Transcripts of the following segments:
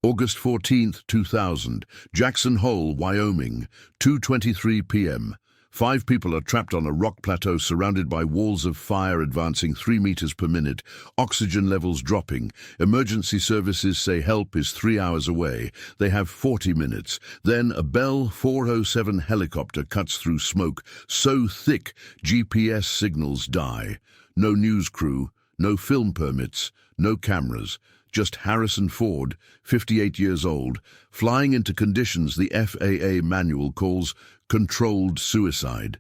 August 14, 2000, Jackson Hole, Wyoming, 2:23 p.m. 5 people are trapped on a rock plateau surrounded by walls of fire advancing 3 meters per minute, oxygen levels dropping. Emergency services say help is 3 hours away. They have 40 minutes. Then a Bell 407 helicopter cuts through smoke so thick GPS signals die. No news crew, no film permits, no cameras. Just Harrison Ford, 58 years old, flying into conditions the FAA manual calls controlled suicide.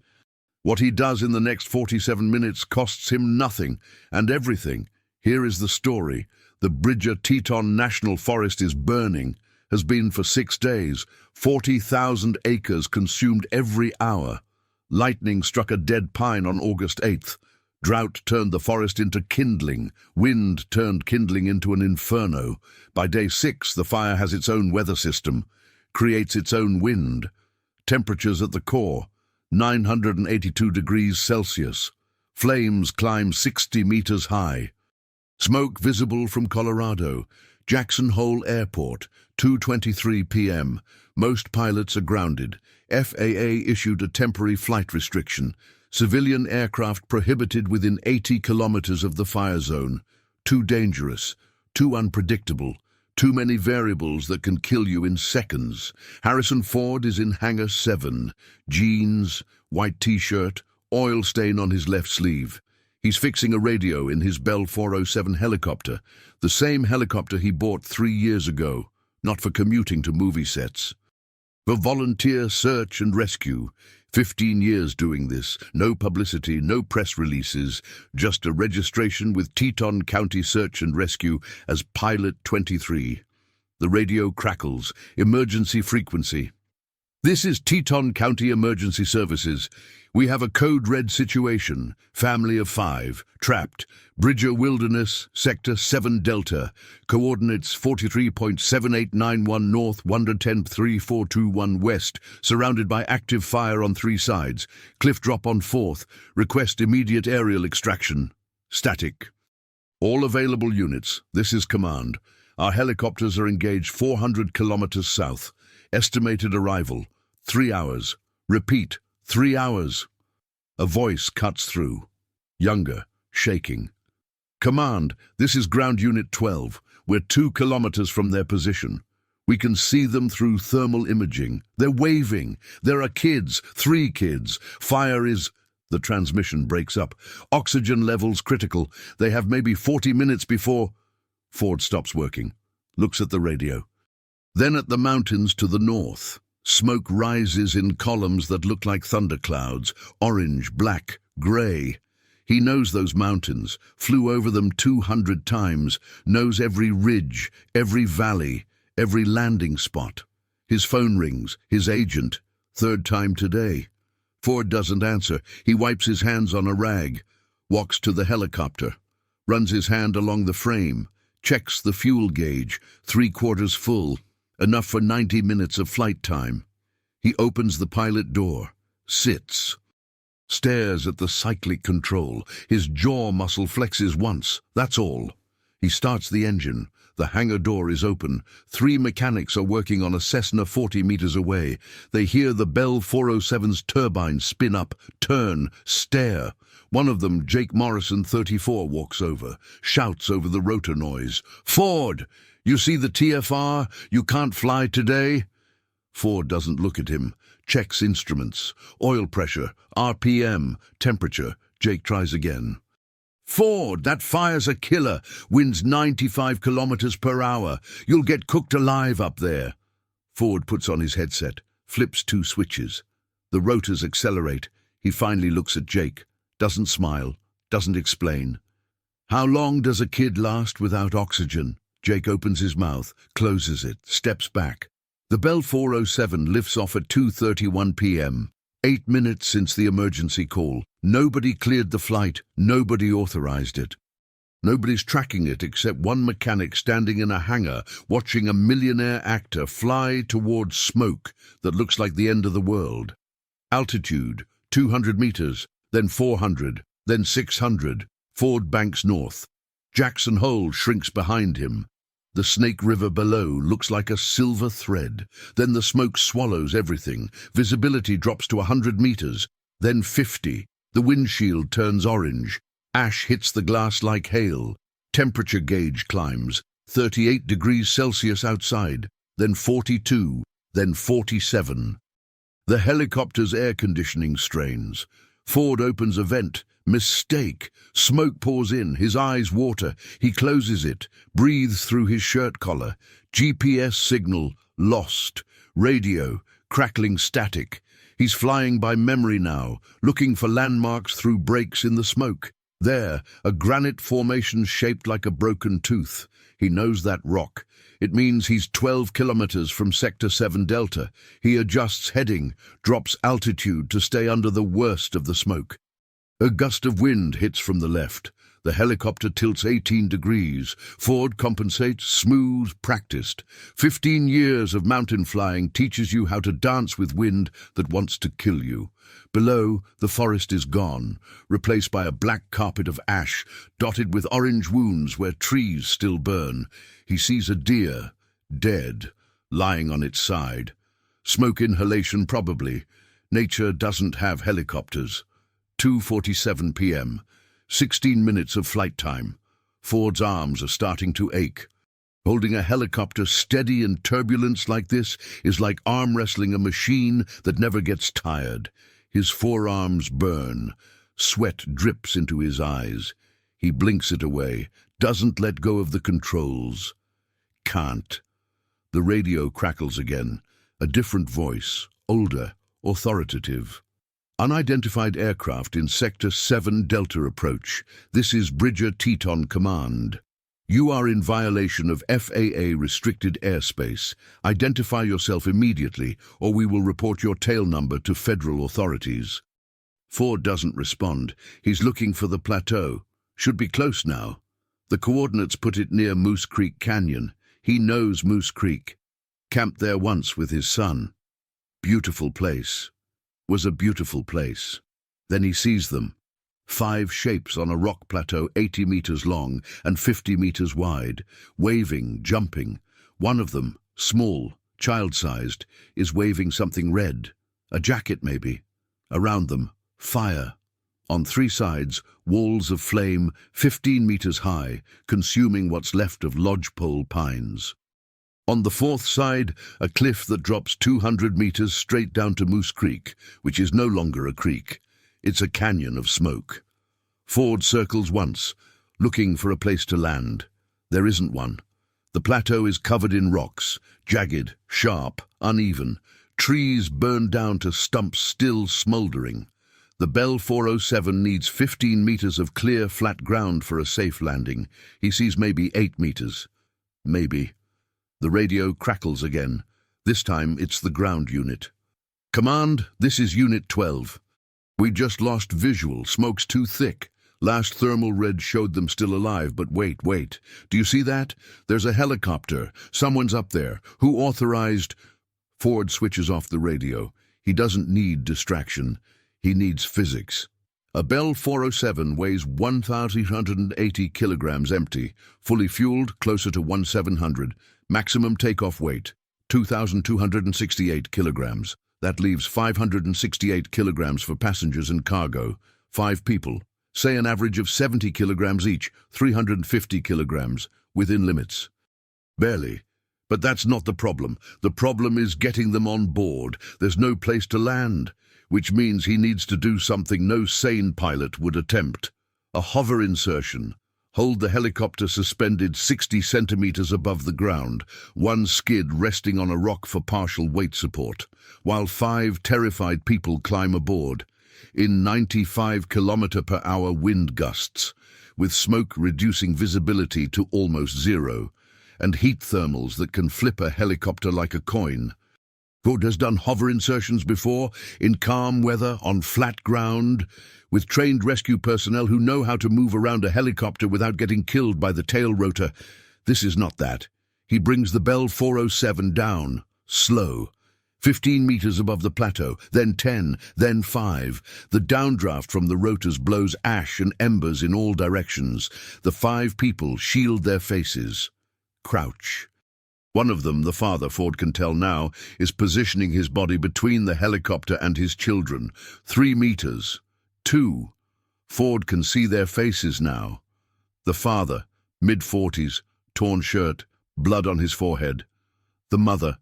What he does in the next 47 minutes costs him nothing and everything. Here is the story. The Bridger Teton National Forest is burning, has been for 6 days. 40,000 acres consumed every hour. Lightning struck a dead pine on August 8th. Drought turned the forest into kindling. Wind turned kindling into an inferno. By day 6, the fire has its own weather system, creates its own wind. Temperatures at the core, 982 degrees Celsius. Flames climb 60 meters high. Smoke visible from Colorado. Jackson Hole Airport, 2:23 p.m. Most pilots are grounded. FAA issued a temporary flight restriction. Civilian aircraft prohibited within 80 kilometers of the fire zone. Too dangerous, too unpredictable, too many variables that can kill you in seconds. Harrison Ford is in Hangar 7. Jeans, white t-shirt, oil stain on his left sleeve. He's fixing a radio in his Bell 407 helicopter, the same helicopter he bought 3 years ago, not for commuting to movie sets. For volunteer search and rescue. 15 years doing this, no publicity, no press releases, just a registration with Teton County Search and Rescue as Pilot 23. The radio crackles, emergency frequency. This is Teton County Emergency Services. We have a code red situation, family of 5, trapped, Bridger Wilderness, Sector 7 Delta, coordinates 43.7891 north, 110.3421 west, surrounded by active fire on 3 sides, cliff drop on 4th, request immediate aerial extraction. Static. All available units, this is command. Our helicopters are engaged 400 kilometers south. Estimated arrival, 3 hours. Repeat, 3 hours. A voice cuts through. Younger, shaking. Command, this is Ground Unit 12. We're 2 kilometers from their position. We can see them through thermal imaging. They're waving. There are kids, 3 kids. Fire is... The transmission breaks up. Oxygen levels critical. They have maybe 40 minutes before... Ford stops working. Looks at the radio. Then at the mountains to the north. Smoke rises in columns that look like thunderclouds, orange, black, grey. He knows those mountains, flew over them 200 times, knows every ridge, every valley, every landing spot. His phone rings, his agent, 3rd time today. Ford doesn't answer. He wipes his hands on a rag, walks to the helicopter, runs his hand along the frame, checks the fuel gauge, 3/4 full. Enough for 90 minutes of flight time. He opens the pilot door, sits, stares at the cyclic control. His jaw muscle flexes once, that's all. He starts the engine. The hangar door is open. 3 mechanics are working on a Cessna 40 meters away. They hear the Bell 407's turbine spin up, turn, stare. One of them, Jake Morrison, 34, walks over, shouts over the rotor noise. "Ford! You see the TFR? You can't fly today?" Ford doesn't look at him, checks instruments, oil pressure, RPM, temperature. Jake tries again. "Ford, that fire's a killer. Wind's 95 kilometers per hour. You'll get cooked alive up there." Ford puts on his headset, flips 2 switches. The rotors accelerate. He finally looks at Jake, doesn't smile, doesn't explain. "How long does a kid last without oxygen?" Jake opens his mouth, closes it, steps back. The Bell 407 lifts off at 2:31 p.m. 8 minutes since the emergency call. Nobody cleared the flight. Nobody authorized it. Nobody's tracking it except one mechanic standing in a hangar watching a millionaire actor fly towards smoke that looks like the end of the world. Altitude, 200 meters, then 400, then 600. Ford banks north. Jackson Hole shrinks behind him. The Snake River below looks like a silver thread. Then the smoke swallows everything. Visibility drops to 100 meters, then 50. The windshield turns orange. Ash hits the glass like hail. Temperature gauge climbs. 38 degrees Celsius outside, then 42, then 47. The helicopter's air conditioning strains. Ford opens a vent. Mistake. Smoke pours in. His eyes water. He closes it, breathes through his shirt collar. GPS signal lost. Radio crackling static. He's flying by memory now, looking for landmarks through breaks in the smoke. There, a granite formation shaped like a broken tooth. He knows that rock. It means he's 12 kilometers from Sector 7 Delta. He adjusts heading, drops altitude to stay under the worst of the smoke. A gust of wind hits from the left. The helicopter tilts 18 degrees. Ford compensates, smooth, practiced. 15 years of mountain flying teaches you how to dance with wind that wants to kill you. Below, the forest is gone, replaced by a black carpet of ash, dotted with orange wounds where trees still burn. He sees a deer, dead, lying on its side. Smoke inhalation probably. Nature doesn't have helicopters. 2:47 p.m. 16 minutes of flight time. Ford's arms are starting to ache. Holding a helicopter steady in turbulence like this is like arm wrestling a machine that never gets tired. His forearms burn. Sweat drips into his eyes. He blinks it away, doesn't let go of the controls. Can't. The radio crackles again. A different voice, older, authoritative. Unidentified aircraft in Sector 7 Delta approach. This is Bridger Teton Command. You are in violation of FAA restricted airspace. Identify yourself immediately, or we will report your tail number to federal authorities. Ford doesn't respond. He's looking for the plateau. Should be close now. The coordinates put it near Moose Creek Canyon. He knows Moose Creek. Camped there once with his son. Beautiful place. Was a beautiful place. Then he sees them. 5 shapes on a rock plateau 80 meters long and 50 meters wide, waving, jumping. One of them, small, child-sized, is waving something red. A jacket maybe. Around them, fire. On 3 sides, walls of flame 15 meters high, consuming what's left of lodgepole pines. On the 4th side, a cliff that drops 200 meters straight down to Moose Creek, which is no longer a creek. It's a canyon of smoke. Ford circles once, looking for a place to land. There isn't one. The plateau is covered in rocks, jagged, sharp, uneven. Trees burned down to stumps still smoldering. The Bell 407 needs 15 meters of clear, flat ground for a safe landing. He sees maybe 8 meters. Maybe. The radio crackles again. This time it's the ground unit. Command, this is Unit 12. We just lost visual. Smoke's too thick. Last thermal read showed them still alive, but wait. Do you see that? There's a helicopter. Someone's up there. Who authorized? Ford switches off the radio. He doesn't need distraction. He needs physics. A Bell 407 weighs 1,880 kilograms empty. Fully fueled, closer to 1,700. Maximum takeoff weight, 2,268 kilograms. That leaves 568 kilograms for passengers and cargo. 5 people. Say an average of 70 kilograms each, 350 kilograms, within limits. Barely. But that's not the problem. The problem is getting them on board. There's no place to land, which means he needs to do something no sane pilot would attempt. A hover insertion. Hold the helicopter suspended 60 centimeters above the ground, 1 skid resting on a rock for partial weight support, while 5 terrified people climb aboard, in 95 km/h wind gusts, with smoke reducing visibility to almost zero, and heat thermals that can flip a helicopter like a coin. Ford has done hover insertions before, in calm weather, on flat ground, with trained rescue personnel who know how to move around a helicopter without getting killed by the tail rotor. This is not that. He brings the Bell 407 down, slow, 15 meters above the plateau, then 10, then 5. The downdraft from the rotors blows ash and embers in all directions. The 5 people shield their faces. crouch. One of them, the father, Ford can tell now, is positioning his body between the helicopter and his children. 3 meters. 2. Ford can see their faces now. The father, mid-40s, torn shirt, blood on his forehead. The mother,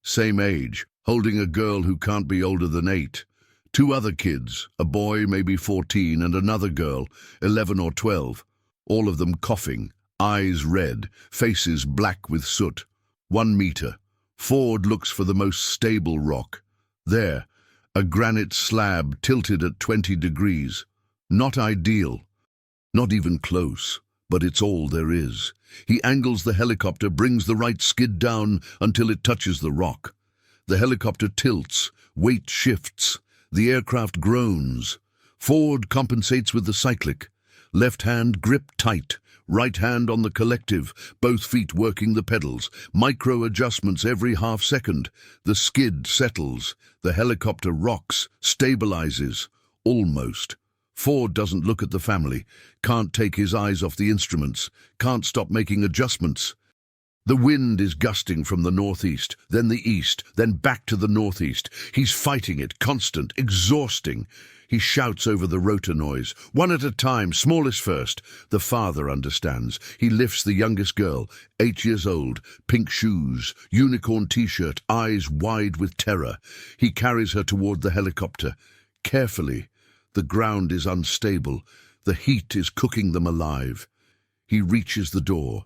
same age, holding a girl who can't be older than 8. 2 other kids, a boy maybe 14 and another girl, 11 or 12. All of them coughing, eyes red, faces black with soot. 1 meter. Ford looks for the most stable rock. There, a granite slab tilted at 20 degrees. Not ideal. Not even close, but it's all there is. He angles the helicopter, brings the right skid down until it touches the rock. The helicopter tilts, weight shifts. The aircraft groans. Ford compensates with the cyclic. Left hand grip tight. Right hand on the collective, both feet working the pedals. Micro adjustments every half second. The skid settles. The helicopter rocks, stabilizes. Almost. Ford doesn't look at the family. Can't take his eyes off the instruments. Can't stop making adjustments. The wind is gusting from the northeast, then the east, then back to the northeast. He's fighting it, constant, exhausting. He shouts over the rotor noise. 1 at a time, smallest first. The father understands. He lifts the youngest girl, 8 years old, pink shoes, unicorn t-shirt, eyes wide with terror. He carries her toward the helicopter. Carefully. The ground is unstable. The heat is cooking them alive. He reaches the door.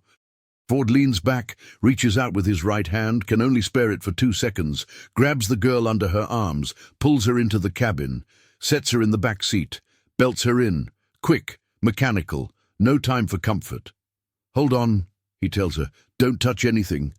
Ford leans back, reaches out with his right hand, can only spare it for 2 seconds, grabs the girl under her arms, pulls her into the cabin, sets her in the back seat, belts her in, quick, mechanical, no time for comfort. Hold on, he tells her, don't touch anything.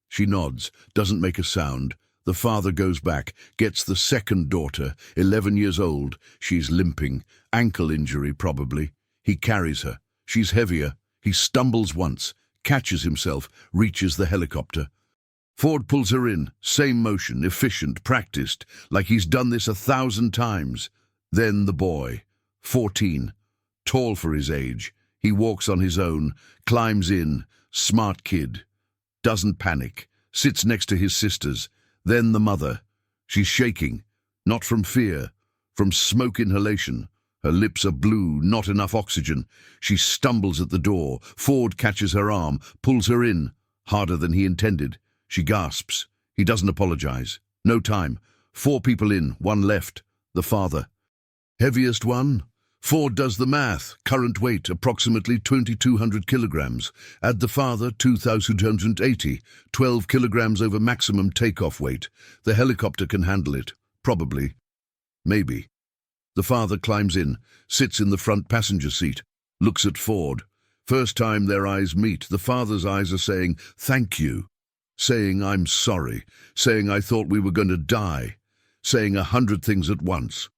She nods, doesn't make a sound. The father goes back, gets the second daughter, 11 years old. She's limping, ankle injury probably. He carries her. She's heavier. He stumbles once, catches himself, reaches the helicopter. Ford pulls her in, same motion, efficient, practiced, like he's done this 1,000 times. Then the boy, 14, tall for his age. He walks on his own, climbs in, smart kid. Doesn't panic, sits next to his sisters. Then the mother. She's shaking, not from fear, from smoke inhalation. Her lips are blue, not enough oxygen. She stumbles at the door. Ford catches her arm, pulls her in, harder than he intended. She gasps. He doesn't apologize. No time. 4 people in, 1 left. The father. Heaviest one? Ford does the math. Current weight, approximately 2,200 kilograms. Add the father, 2,280. 12 kilograms over maximum takeoff weight. The helicopter can handle it. Probably. Maybe. The father climbs in, sits in the front passenger seat, looks at Ford. First time their eyes meet, the father's eyes are saying, thank you. Saying, I'm sorry. Saying, I thought we were going to die. Saying 100 things at once.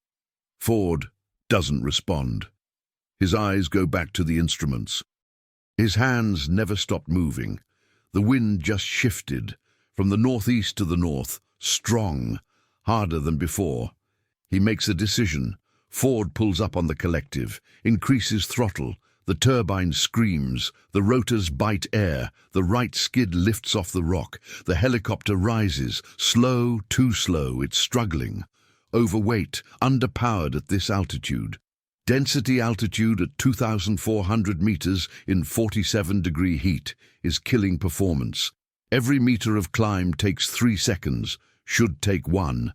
Ford doesn't respond. His eyes go back to the instruments. His hands never stopped moving. The wind just shifted, from the northeast to the north, strong, harder than before. He makes a decision. Ford pulls up on the collective, increases throttle. The turbine screams, the rotors bite air, the right skid lifts off the rock. The helicopter rises, slow, too slow, it's struggling. Overweight, underpowered at this altitude. Density altitude at 2,400 meters in 47-degree heat is killing performance. Every meter of climb takes 3 seconds, should take 1.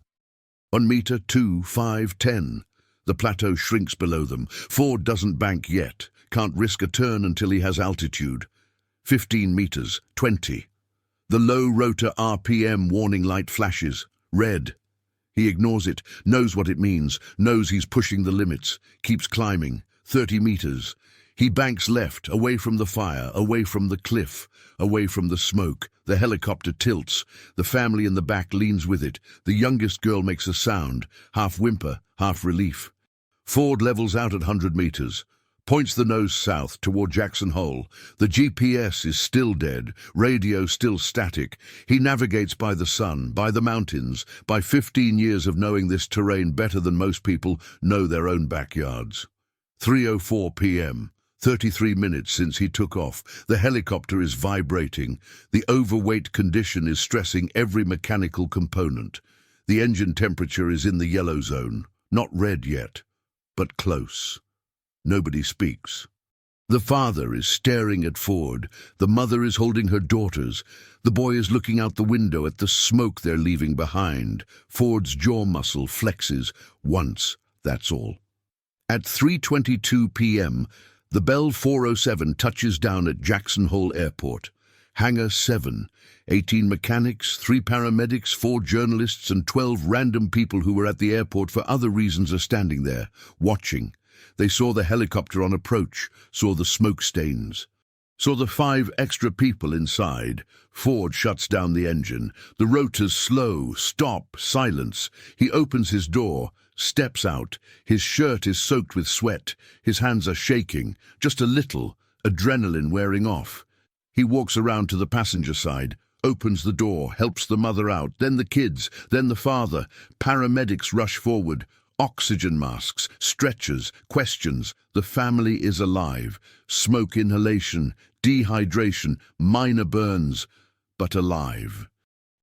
1 meter, 2, 5, 10. The plateau shrinks below them. Ford doesn't bank yet, can't risk a turn until he has altitude. 15 meters, 20. The low rotor RPM warning light flashes, red. He ignores it, knows what it means, knows he's pushing the limits, keeps climbing. 30 meters. He banks left, away from the fire, away from the cliff, away from the smoke. The helicopter tilts. The family in the back leans with it. The youngest girl makes a sound, half whimper, half relief. Ford levels out at 100 meters. Points the nose south toward Jackson Hole. The GPS is still dead, radio still static. He navigates by the sun, by the mountains, by 15 years of knowing this terrain better than most people know their own backyards. 3:04 p.m. 33 minutes since he took off. The helicopter is vibrating. The overweight condition is stressing every mechanical component. The engine temperature is in the yellow zone. Not red yet, but close. Nobody speaks. The father is staring at Ford. The mother is holding her daughters. The boy is looking out the window at the smoke they're leaving behind. Ford's jaw muscle flexes. Once, that's all. At 3:22 p.m., the Bell 407 touches down at Jackson Hole Airport. Hangar 7. 18 mechanics, 3 paramedics, 4 journalists, and 12 random people who were at the airport for other reasons are standing there, watching. They saw the helicopter on approach, saw the smoke stains, saw the 5 extra people inside. Ford shuts down the engine. The rotors slow, stop, silence. He opens his door, steps out. His shirt is soaked with sweat. His hands are shaking, just a little, adrenaline wearing off. He walks around to the passenger side, opens the door, helps the mother out, then the kids, then the father. Paramedics rush forward. Oxygen masks, stretchers, questions. The family is alive. Smoke inhalation, dehydration, minor burns, but alive.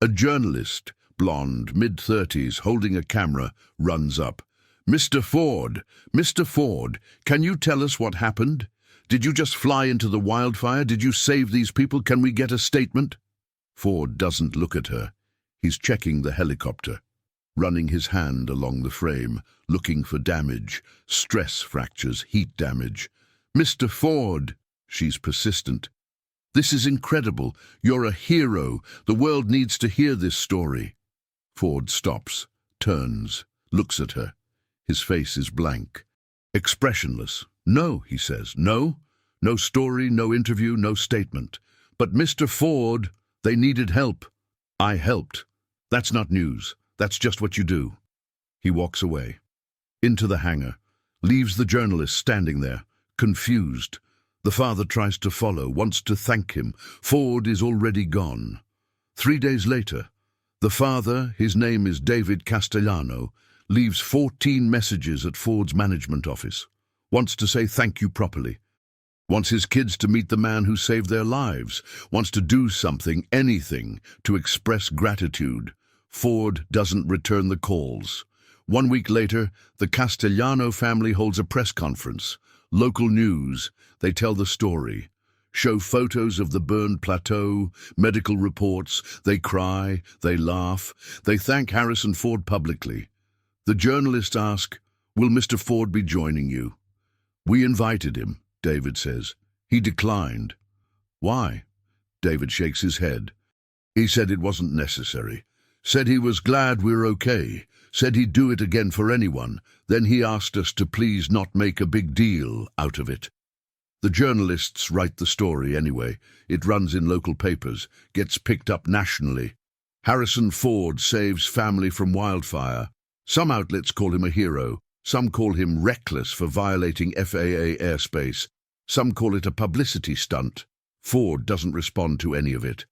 A journalist, blonde, mid-30s, holding a camera, runs up. Mr. Ford, can you tell us what happened? Did you just fly into the wildfire? Did you save these people? Can we get a statement? Ford doesn't look at her. He's checking the helicopter, running his hand along the frame, looking for damage, stress fractures, heat damage. Mr. Ford, she's persistent. This is incredible. You're a hero. The world needs to hear this story. Ford stops, turns, looks at her. His face is blank, expressionless. No, he says, no. No story, no interview, no statement. But Mr. Ford, they needed help. I helped. That's not news. That's just what you do. He walks away, into the hangar, leaves the journalist standing there, confused. The father tries to follow, wants to thank him. Ford is already gone. 3 days later, the father, his name is David Castellano, leaves 14 messages at Ford's management office. Wants to say thank you properly. Wants his kids to meet the man who saved their lives. Wants to do something, anything, to express gratitude. Ford doesn't return the calls. 1 week later, the Castellano family holds a press conference. Local news, they tell the story. Show photos of the burned plateau, medical reports. They cry, they laugh. They thank Harrison Ford publicly. The journalists ask, will Mr. Ford be joining you? We invited him, David says. He declined. Why? David shakes his head. He said it wasn't necessary. Said he was glad we're okay. Said he'd do it again for anyone. Then he asked us to please not make a big deal out of it. The journalists write the story anyway. It runs in local papers, gets picked up nationally. Harrison Ford saves family from wildfire. Some outlets call him a hero. Some call him reckless for violating FAA airspace. Some call it a publicity stunt. Ford doesn't respond to any of it.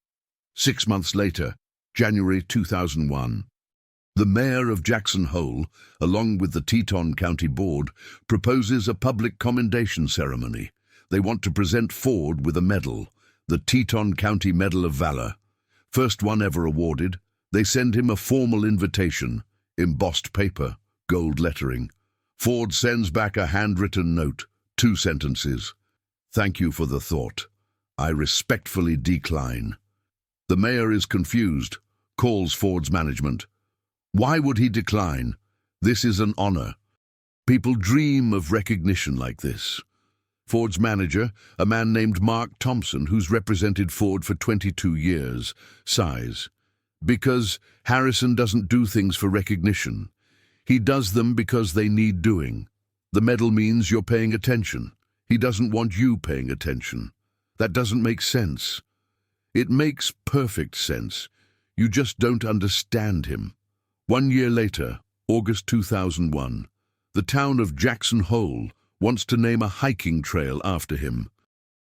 6 months later, January 2001. The mayor of Jackson Hole, along with the Teton County Board, proposes a public commendation ceremony. They want to present Ford with a medal, the Teton County Medal of Valor. First one ever awarded. They send him a formal invitation, embossed paper, gold lettering. Ford sends back a handwritten note, 2 sentences. Thank you for the thought. I respectfully decline. The mayor is confused, calls Ford's management. Why would he decline? This is an honor. People dream of recognition like this. Ford's manager, a man named Mark Thompson, who's represented Ford for 22 years, sighs. Because Harrison doesn't do things for recognition. He does them because they need doing. The medal means you're paying attention. He doesn't want you paying attention. That doesn't make sense. It makes perfect sense. You just don't understand him. 1 year later, August 2001, the town of Jackson Hole wants to name a hiking trail after him.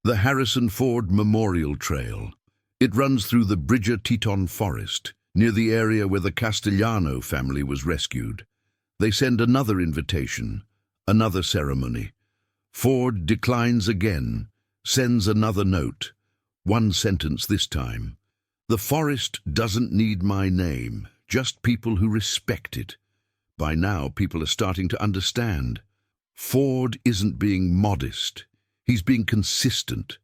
The Harrison Ford Memorial Trail. It runs through the Bridger Teton Forest, near the area where the Castellano family was rescued. They send another invitation, another ceremony. Ford declines again, sends another note. One sentence this time. The forest doesn't need my name, just people who respect it. By now, people are starting to understand. Ford isn't being modest. He's being consistent.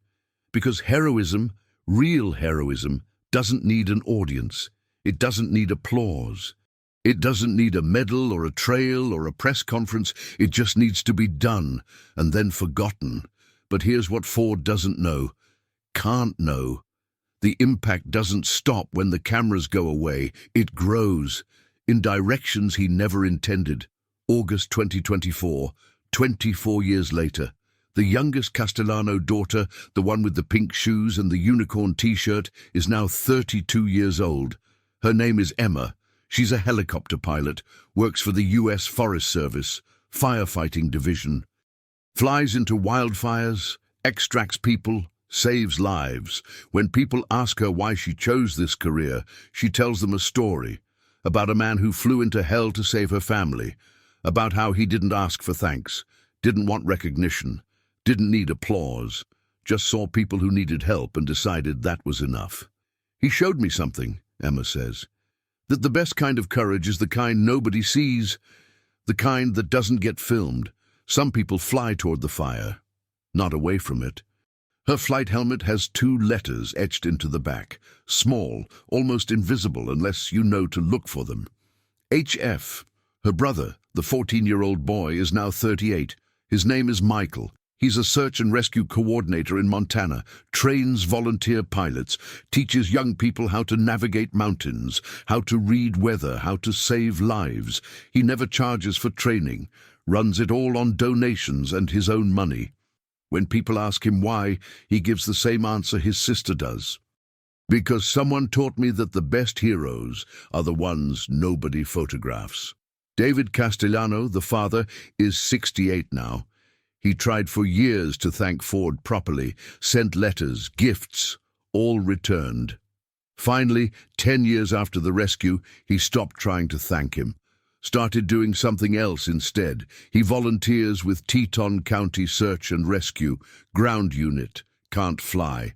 Because heroism, real heroism, doesn't need an audience. It doesn't need applause. It doesn't need a medal or a trail or a press conference. It just needs to be done and then forgotten. But here's what Ford doesn't know, can't know. The impact doesn't stop when the cameras go away. It grows in directions he never intended. August 2024, 24 years later. The youngest Castellano daughter, the one with the pink shoes and the unicorn t-shirt, is now 32 years old. Her name is Emma. She's a helicopter pilot, works for the U.S. Forest Service, firefighting division. Flies into wildfires, extracts people, saves lives. When people ask her why she chose this career, she tells them a story about a man who flew into hell to save her family, about how he didn't ask for thanks, didn't want recognition, didn't need applause, just saw people who needed help and decided that was enough. He showed me something, Emma says, that the best kind of courage is the kind nobody sees, the kind that doesn't get filmed. Some people fly toward the fire, not away from it. Her flight helmet has 2 letters etched into the back, small, almost invisible unless you know to look for them. HF. Her brother, the 14-year-old boy, is now 38. His name is Michael. He's a search and rescue coordinator in Montana, trains volunteer pilots, teaches young people how to navigate mountains, how to read weather, how to save lives. He never charges for training, runs it all on donations and his own money. When people ask him why, he gives the same answer his sister does. Because someone taught me that the best heroes are the ones nobody photographs. David Castellano, the father, is 68 now. He tried for years to thank Ford properly, sent letters, gifts, all returned. Finally, 10 years after the rescue, he stopped trying to thank him. Started doing something else instead. He volunteers with Teton County Search and Rescue, ground unit, can't fly.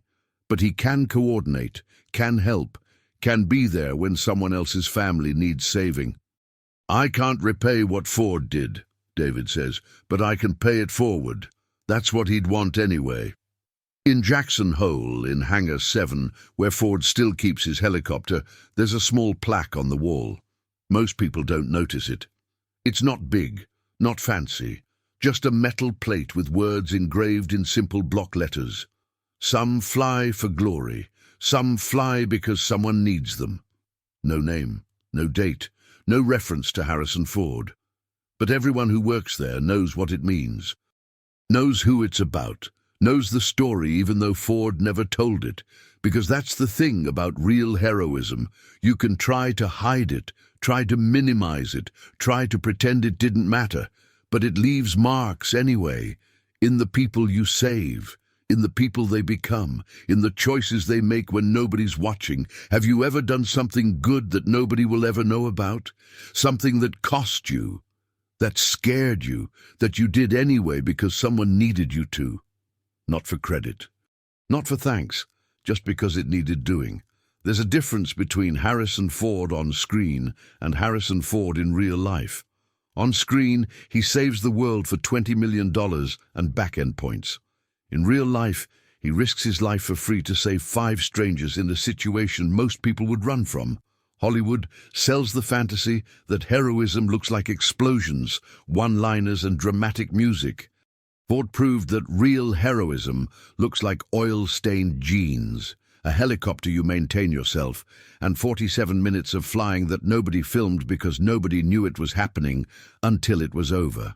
But he can coordinate, can help, can be there when someone else's family needs saving. I can't repay what Ford did, David says, but I can pay it forward. That's what he'd want anyway. In Jackson Hole, in Hangar 7, where Ford still keeps his helicopter, there's a small plaque on the wall. Most people don't notice it. It's not big, not fancy, just a metal plate with words engraved in simple block letters. Some fly for glory, some fly because someone needs them. No name, no date, no reference to Harrison Ford. But everyone who works there knows what it means, knows who it's about, knows the story even though Ford never told it, because that's the thing about real heroism. You can try to hide it, try to minimize it, try to pretend it didn't matter, but it leaves marks anyway, in the people you save, in the people they become, in the choices they make when nobody's watching. Have you ever done something good that nobody will ever know about? Something that cost you, that scared you, that you did anyway because someone needed you to? Not for credit, not for thanks, just because it needed doing. There's a difference between Harrison Ford on screen and Harrison Ford in real life. On screen, he saves the world for $20 million and back-end points. In real life, he risks his life for free to save 5 strangers in a situation most people would run from. Hollywood sells the fantasy that heroism looks like explosions, one-liners and dramatic music. Ford proved that real heroism looks like oil-stained jeans, a helicopter you maintain yourself, and 47 minutes of flying that nobody filmed because nobody knew it was happening until it was over.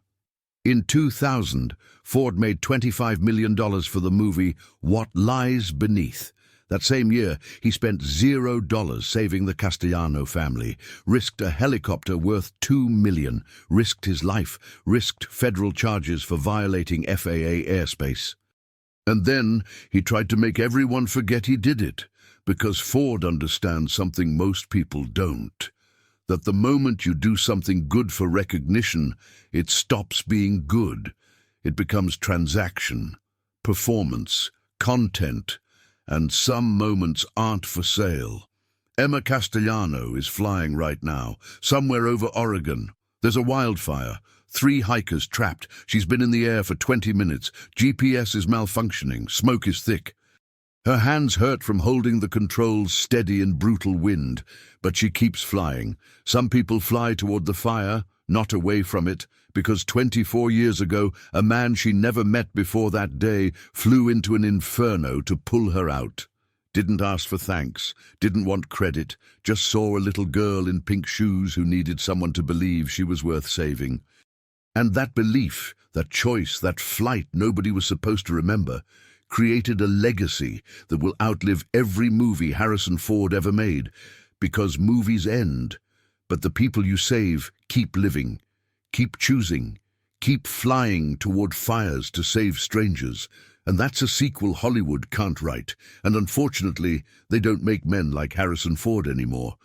In 2000, Ford made $25 million for the movie What Lies Beneath. That same year, he spent $0 saving the Castellano family, risked a helicopter worth $2 million, risked his life, risked federal charges for violating FAA airspace. And then he tried to make everyone forget he did it, because Ford understands something most people don't, that the moment you do something good for recognition, it stops being good. It becomes transaction, performance, content, and some moments aren't for sale. Emma Castellano is flying right now, somewhere over Oregon. There's a wildfire. 3 hikers trapped. She's been in the air for 20 minutes. GPS is malfunctioning. Smoke is thick. Her hands hurt from holding the controls steady in brutal wind, but she keeps flying. Some people fly toward the fire, not away from it, because 24 years ago, a man she never met before that day flew into an inferno to pull her out. Didn't ask for thanks, didn't want credit, just saw a little girl in pink shoes who needed someone to believe she was worth saving. And that belief, that choice, that flight nobody was supposed to remember, created a legacy that will outlive every movie Harrison Ford ever made. Because movies end, but the people you save keep living, keep choosing, keep flying toward fires to save strangers. And that's a sequel Hollywood can't write. And unfortunately, they don't make men like Harrison Ford anymore.